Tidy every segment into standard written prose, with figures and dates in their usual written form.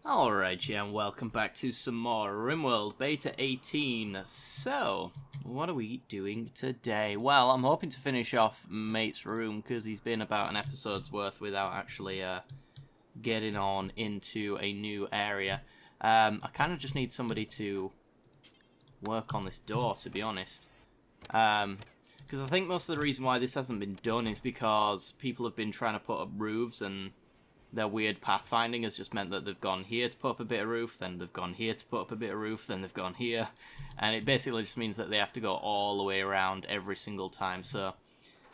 Alright, yeah, and welcome back to some more Rimworld Beta 18. So, what are we doing today? Well, I'm hoping to finish off Mate's room, because he's been about an episode's worth without actually getting on into a new area. I kind of just need somebody to work on this door, to be honest. Because I think most of the reason why this hasn't been done is because people have been trying to put up roofs, and their weird pathfinding has just meant that they've gone here to put up a bit of roof, then they've gone here to put up a bit of roof, then they've gone here. And it basically just means that they have to go all the way around every single time. So,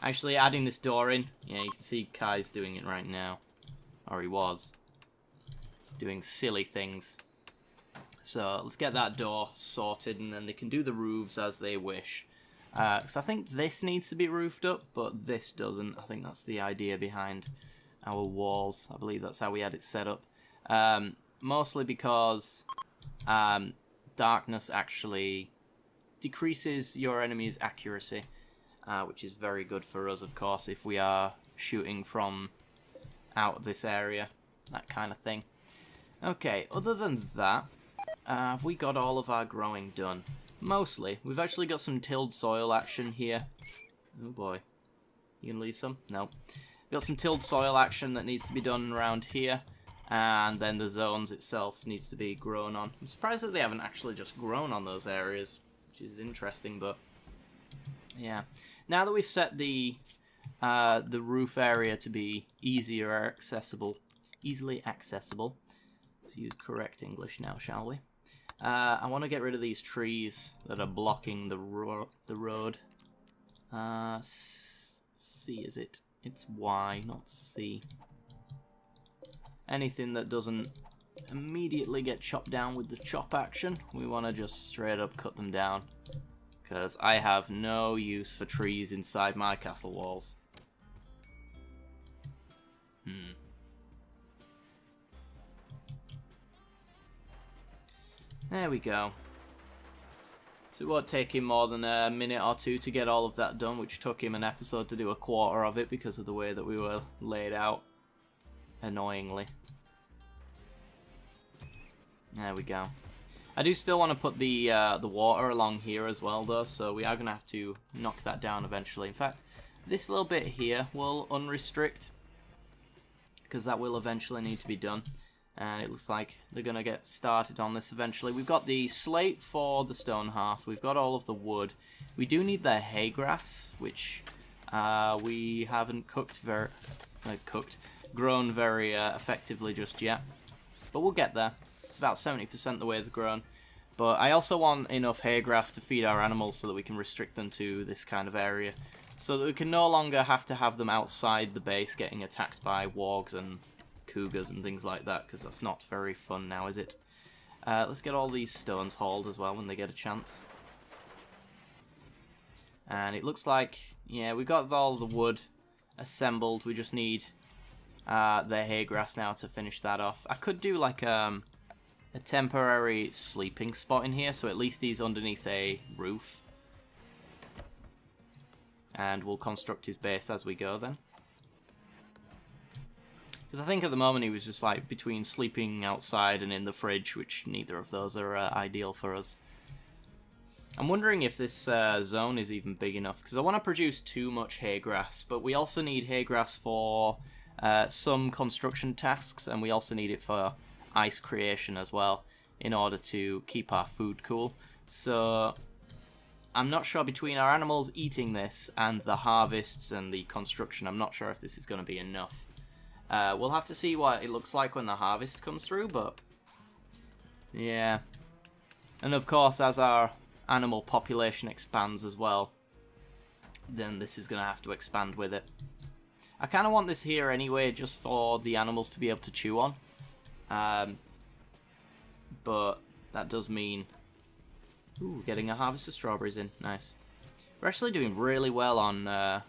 actually adding this door in, yeah, you can see Kai's doing it right now. Or he was. Doing silly things. So, let's get that door sorted, and then they can do the roofs as they wish. Because I think this needs to be roofed up, but this doesn't. I think that's the idea behind our walls. I believe that's how we had it set up. Mostly because darkness actually decreases your enemy's accuracy, which is very good for us, of course, if we are shooting from out of this area, that kind of thing. Okay, other than that, have we got all of our growing done? Mostly. We've actually got some tilled soil action here. Oh boy. You gonna leave some? No. We've got some tilled soil action that needs to be done around here, and then the zones itself needs to be grown on. I'm surprised that they haven't actually just grown on those areas, which is interesting, but yeah. Now that we've set the roof area to be easily accessible, let's use correct English now, shall we? I want to get rid of these trees that are blocking the road. C is it? It's Y, not C. Anything that doesn't immediately get chopped down with the chop action, we want to just straight up cut them down. Because I have no use for trees inside my castle walls. There we go. So it won't take him more than a minute or two to get all of that done, which took him an episode to do a quarter of it because of the way that we were laid out. Annoyingly. There we go. I do still want to put the water along here as well, though, so we are going to have to knock that down eventually. In fact, this little bit here will unrestrict, because that will eventually need to be done. And it looks like they're going to get started on this eventually. We've got the slate for the stone hearth. We've got all of the wood. We do need the hay grass, which we haven't grown very effectively just yet. But we'll get there. It's about 70% the way they've grown. But I also want enough hay grass to feed our animals so that we can restrict them to this kind of area. So that we can no longer have to have them outside the base getting attacked by wargs and cougars and things like that, because that's not very fun now, is it? Let's get all these stones hauled as well when they get a chance. And it looks like, yeah, we got all the wood assembled. We just need the hay grass now to finish that off. I could do like a temporary sleeping spot in here, so at least he's underneath a roof. And we'll construct his base as we go then. Because I think at the moment he was just like between sleeping outside and in the fridge, which neither of those are ideal for us. I'm wondering if this zone is even big enough, because I want to produce too much hay grass, but we also need hay grass for some construction tasks, and we also need it for ice creation as well, in order to keep our food cool. So I'm not sure, between our animals eating this and the harvests and the construction, I'm not sure if this is going to be enough. We'll have to see what it looks like when the harvest comes through, but yeah. And of course, as our animal population expands as well, then this is going to have to expand with it. I kind of want this here anyway, just for the animals to be able to chew on. But that does mean, ooh, getting a harvest of strawberries in. Nice. We're actually doing really well on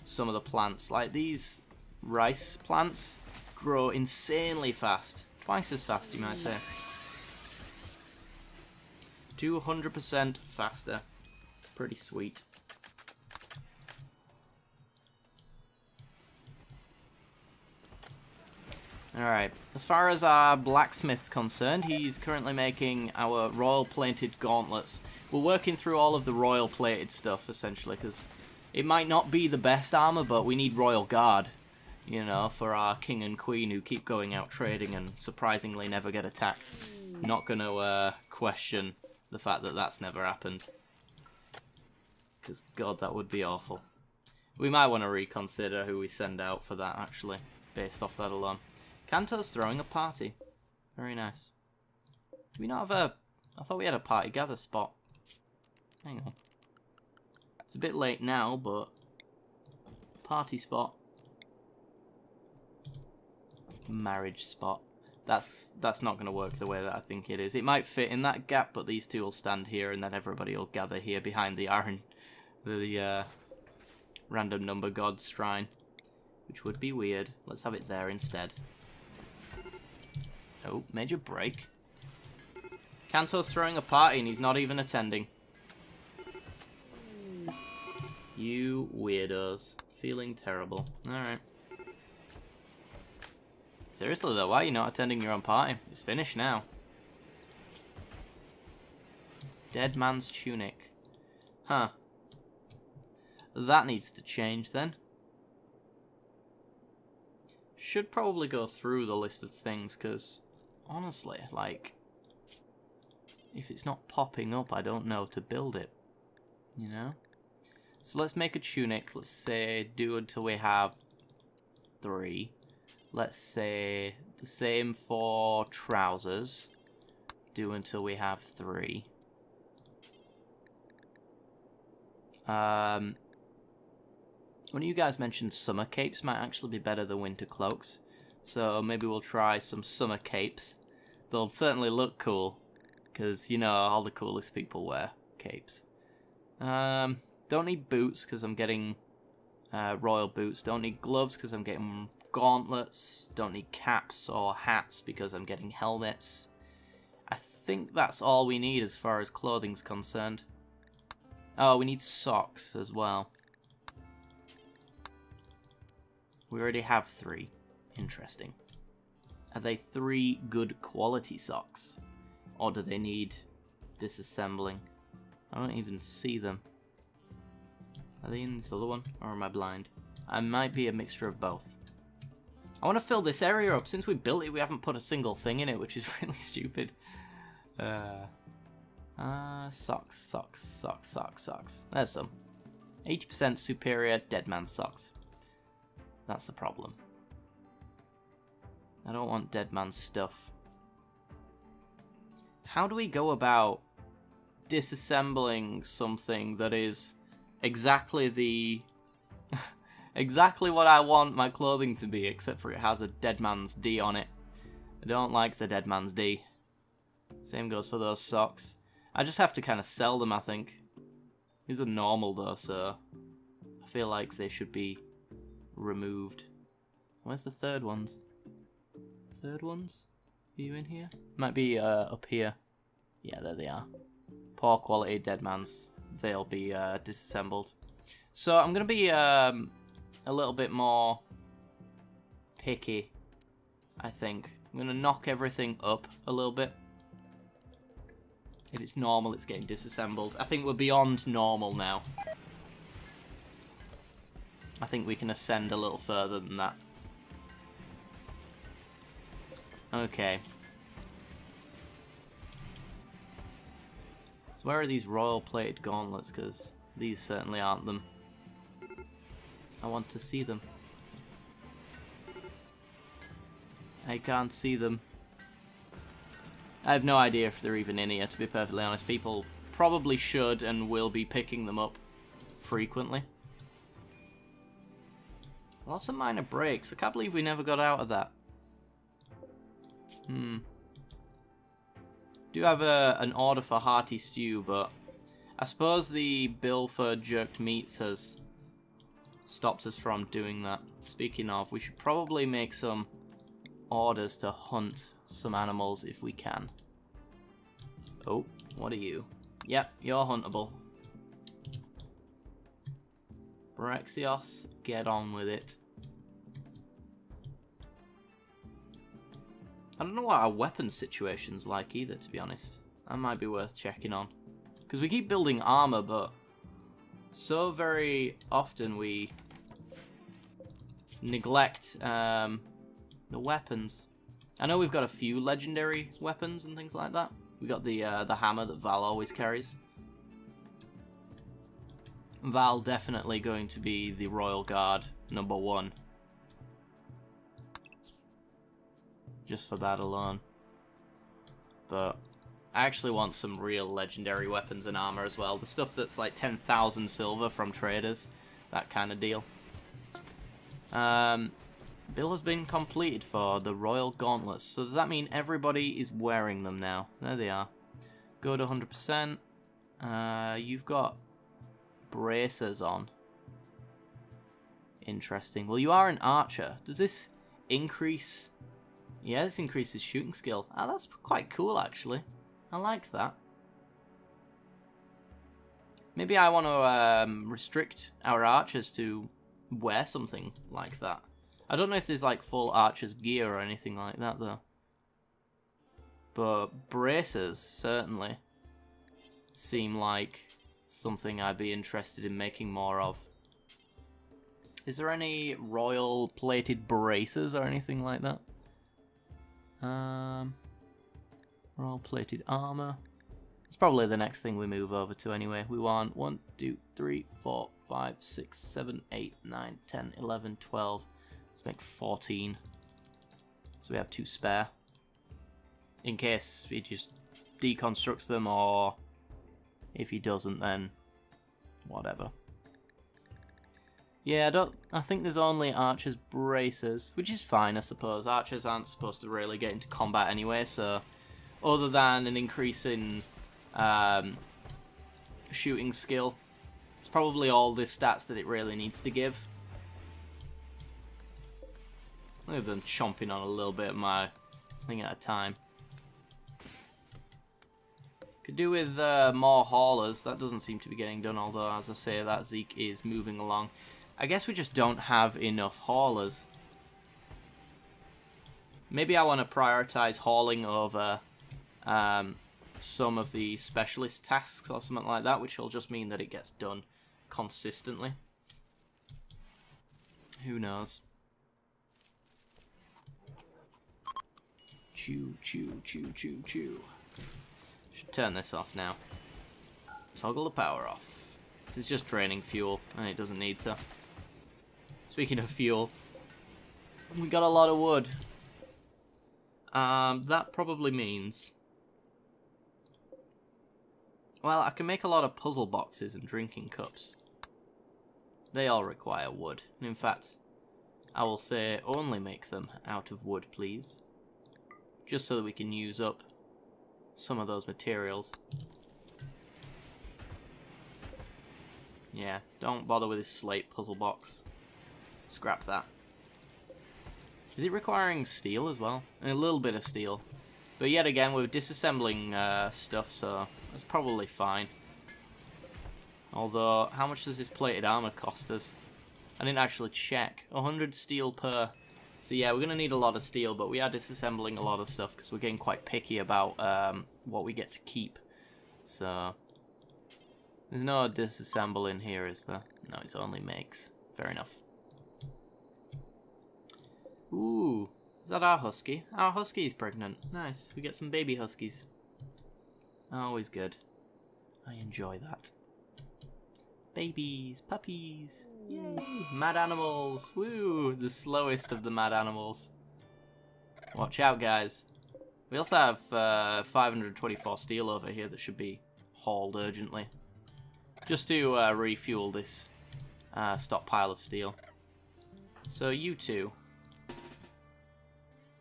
some of the plants. Like these rice plants grow insanely fast. Twice as fast, you might say. 200% faster. It's pretty sweet. Alright, as far as our blacksmith's concerned, he's currently making our royal plated gauntlets. We're working through all of the royal plated stuff, essentially, because it might not be the best armor, but we need royal guard, you know, for our king and queen who keep going out trading and surprisingly never get attacked. Not gonna question the fact that that's never happened. Because, God, that would be awful. We might want to reconsider who we send out for that, actually, based off that alone. Kanto's throwing a party. Very nice. Do we not have a... I thought we had a party gather spot. Hang on. It's a bit late now, but... Party spot. Marriage spot. That's not going to work the way that I think it is. It might fit in that gap, but these two will stand here, and then everybody will gather here behind the iron... The random number god shrine. Which would be weird. Let's have it there instead. Oh, major break. Kanto's throwing a party and he's not even attending. You weirdos. Feeling terrible. Alright. Seriously though, why are you not attending your own party? It's finished now. Dead man's tunic. Huh. That needs to change then. Should probably go through the list of things, because, honestly, like, if it's not popping up, I don't know to build it, you know? So let's make a tunic, let's say, do until we have 3. Let's say the same for trousers, do until we have 3. One of you guys mentioned summer capes might actually be better than winter cloaks. So maybe we'll try some summer capes. They'll certainly look cool. Because, you know, all the coolest people wear capes. Don't need boots because I'm getting royal boots. Don't need gloves because I'm getting gauntlets. Don't need caps or hats because I'm getting helmets. I think that's all we need as far as clothing's concerned. Oh, we need socks as well. We already have 3. Interesting. Are they 3 good quality socks? Or do they need disassembling? I don't even see them. Are they in this other one? Or am I blind? I might be a mixture of both. I want to fill this area up. Since we built it, we haven't put a single thing in it, which is really stupid. Socks, socks, socks, socks, socks. There's some. 80% superior dead man socks. That's the problem. I don't want dead man's stuff. How do we go about disassembling something that is exactly the... exactly what I want my clothing to be, except for it has a dead man's D on it. I don't like the dead man's D. Same goes for those socks. I just have to kind of sell them, I think. These are normal though, so I feel like they should be removed. Where's the third ones? Third ones? Are you in here? Might be up here. Yeah, there they are. Poor quality dead man's. They'll be disassembled. So I'm gonna be a little bit more picky, I think. I'm gonna knock everything up a little bit. If it's normal, it's getting disassembled. I think we're beyond normal now. I think we can ascend a little further than that. Okay. So where are these royal plated gauntlets? Because these certainly aren't them. I want to see them. I can't see them. I have no idea if they're even in here, to be perfectly honest. People probably should and will be picking them up frequently. Lots of minor breaks. I can't believe we never got out of that. Do have an order for hearty stew, but I suppose the bill for jerked meats has stopped us from doing that. Speaking of, we should probably make some orders to hunt some animals if we can. Oh, what are you? Yep, you're huntable. Brexios, get on with it. I don't know what our weapon situation's like either, to be honest. That might be worth checking on. Because we keep building armor, but so very often we neglect the weapons. I know we've got a few legendary weapons and things like that. We got the hammer that Val always carries. Val definitely going to be the Royal Guard #1. Just for that alone. But I actually want some real legendary weapons and armor as well. The stuff that's like 10,000 silver from traders. That kind of deal. Bill has been completed for the Royal Gauntlets. So does that mean everybody is wearing them now? There they are. Go to 100%. You've got bracers on. Interesting. Well, you are an archer. Does this increase... Yeah, this increases shooting skill. Oh, that's quite cool, actually. I like that. Maybe I want to restrict our archers to wear something like that. I don't know if there's like full archer's gear or anything like that, though. But bracers, certainly, seem like something I'd be interested in making more of. Is there any royal plated bracers or anything like that? Royal plated armor. It's probably the next thing we move over to anyway. We want 1, 2, 3, 4, 5, 6, 7, 8, 9, 10, 11, 12. Let's make 14. So we have 2 spare. In case he just deconstructs them, or if he doesn't, then whatever. Yeah, I think there's only archers' bracers, which is fine, I suppose. Archers aren't supposed to really get into combat anyway, so other than an increase in shooting skill, it's probably all the stats that it really needs to give. Look at them chomping on a little bit of my thing at a time. Could do with more haulers. That doesn't seem to be getting done, although, as I say, that Zeke is moving along. I guess we just don't have enough haulers. Maybe I want to prioritize hauling over some of the specialist tasks or something like that, which will just mean that it gets done consistently. Who knows? Chew, chew, chew, chew, chew. Should turn this off now. Toggle the power off. This is just draining fuel, and it doesn't need to. Speaking of fuel, we got a lot of wood. That probably means... Well, I can make a lot of puzzle boxes and drinking cups. They all require wood. In fact, I will say only make them out of wood, please. Just so that we can use up some of those materials. Yeah, don't bother with this slate puzzle box. Scrap that. Is it requiring steel as well? A little bit of steel. But yet again, we're disassembling stuff, so that's probably fine. Although, how much does this plated armor cost us? I didn't actually check. 100 steel per. So yeah, we're going to need a lot of steel, but we are disassembling a lot of stuff because we're getting quite picky about what we get to keep. So, there's no disassemble in here, is there? No, it's only makes. Fair enough. Ooh, is that our husky? Our husky is pregnant. Nice, we get some baby huskies. Always good. I enjoy that. Babies, puppies, yay! Mad animals, woo! The slowest of the mad animals. Watch out, guys. We also have 524 steel over here that should be hauled urgently. Just to refuel this stockpile of steel. So you two.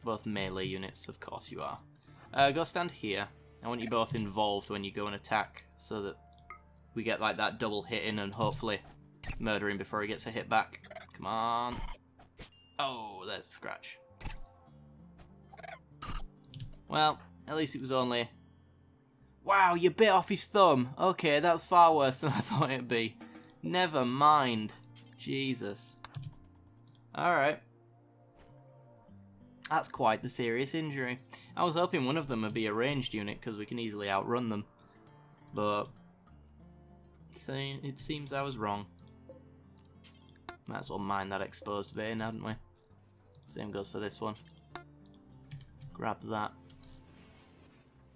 Both melee units, of course you are. Go stand here. I want you both involved when you go and attack, so that we get like that double hit in and hopefully murder him before he gets a hit back. Come on. Oh, there's a scratch. Well, at least it was only... Wow, you bit off his thumb. Okay, that's far worse than I thought it'd be. Never mind. Jesus. Alright. That's quite the serious injury. I was hoping one of them would be a ranged unit because we can easily outrun them. But it seems I was wrong. Might as well mine that exposed vein, hadn't we? Same goes for this one. Grab that.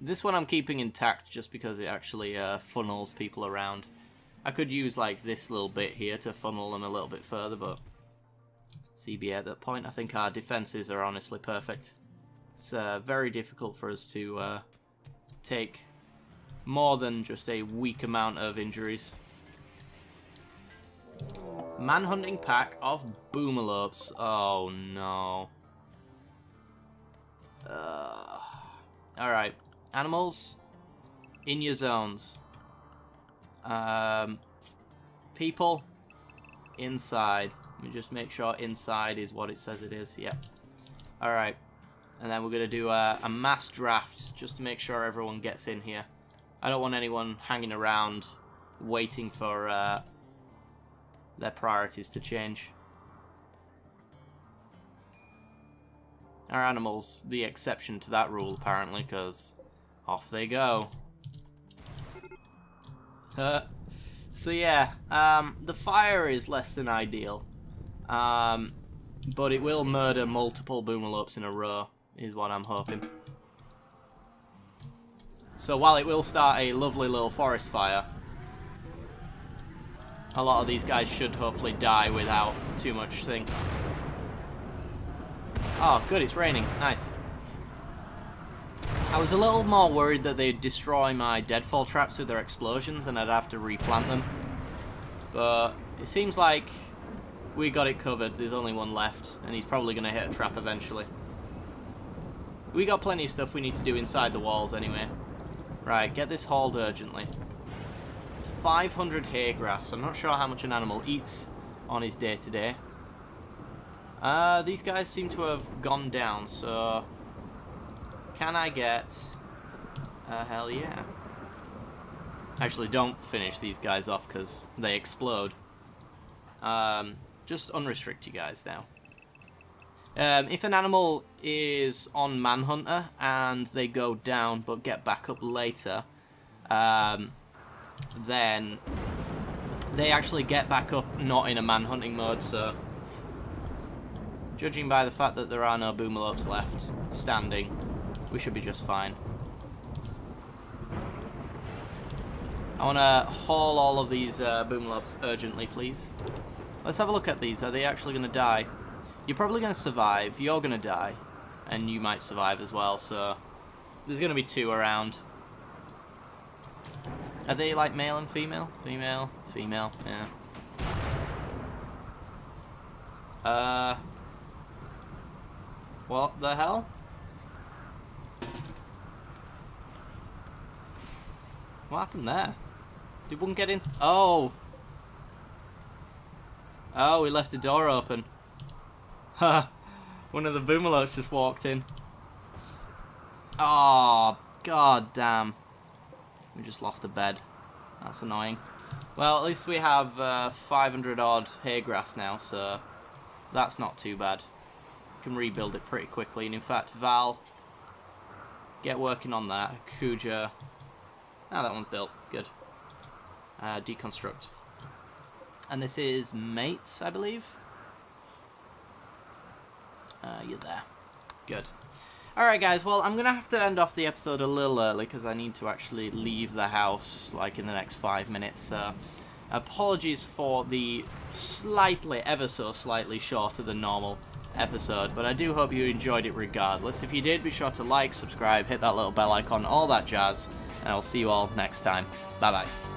This one I'm keeping intact just because it actually funnels people around. I could use like this little bit here to funnel them a little bit further, but CBA at that point. I think our defenses are honestly perfect. It's very difficult for us to take more than just a weak amount of injuries. Manhunting pack of boomalopes. Oh no. Alright. Animals, in your zones. People, inside. Let me just make sure inside is what it says it is. Yep. Alright. And then we're going to do a mass draft just to make sure everyone gets in here. I don't want anyone hanging around waiting for their priorities to change. Our animals, the exception to that rule apparently, because off they go. So yeah, the fire is less than ideal, but it will murder multiple boomalopes in a row, is what I'm hoping. So while it will start a lovely little forest fire, a lot of these guys should hopefully die without too much thing. Oh, good, it's raining. Nice. I was a little more worried that they'd destroy my deadfall traps with their explosions and I'd have to replant them. But it seems like we got it covered. There's only one left, and he's probably going to hit a trap eventually. We got plenty of stuff we need to do inside the walls anyway. Right, get this hauled urgently. It's 500 hay grass. I'm not sure how much an animal eats on his day-to-day. These guys seem to have gone down, so can I get hell yeah. Actually, don't finish these guys off because they explode. Just unrestrict you guys now. If an animal is on Manhunter and they go down but get back up later, then they actually get back up not in a manhunting mode, so judging by the fact that there are no boomalopes left standing, we should be just fine. I want to haul all of these boomalopes urgently, please. Let's have a look at these. Are they actually going to die? You're probably going to survive. You're going to die. And you might survive as well, so there's going to be two around. Are they like male and female? Female, female, yeah. What the hell? What happened there? Did one get in? Oh! Oh, we left the door open. Ha! One of the boomalopes just walked in. Oh, god damn. We just lost a bed. That's annoying. Well, at least we have 500 odd hay grass now, so that's not too bad. We can rebuild it pretty quickly, and in fact, Val, get working on that. Kuja. Ah, that one's built. Good. Deconstruct. And this is mates, I believe. You're there. Good. Alright guys, well I'm going to have to end off the episode a little early because I need to actually leave the house like in the next 5 minutes. Apologies for the ever so slightly shorter than normal episode, but I do hope you enjoyed it regardless. If you did, be sure to like, subscribe, hit that little bell icon, all that jazz, and I'll see you all next time. Bye bye.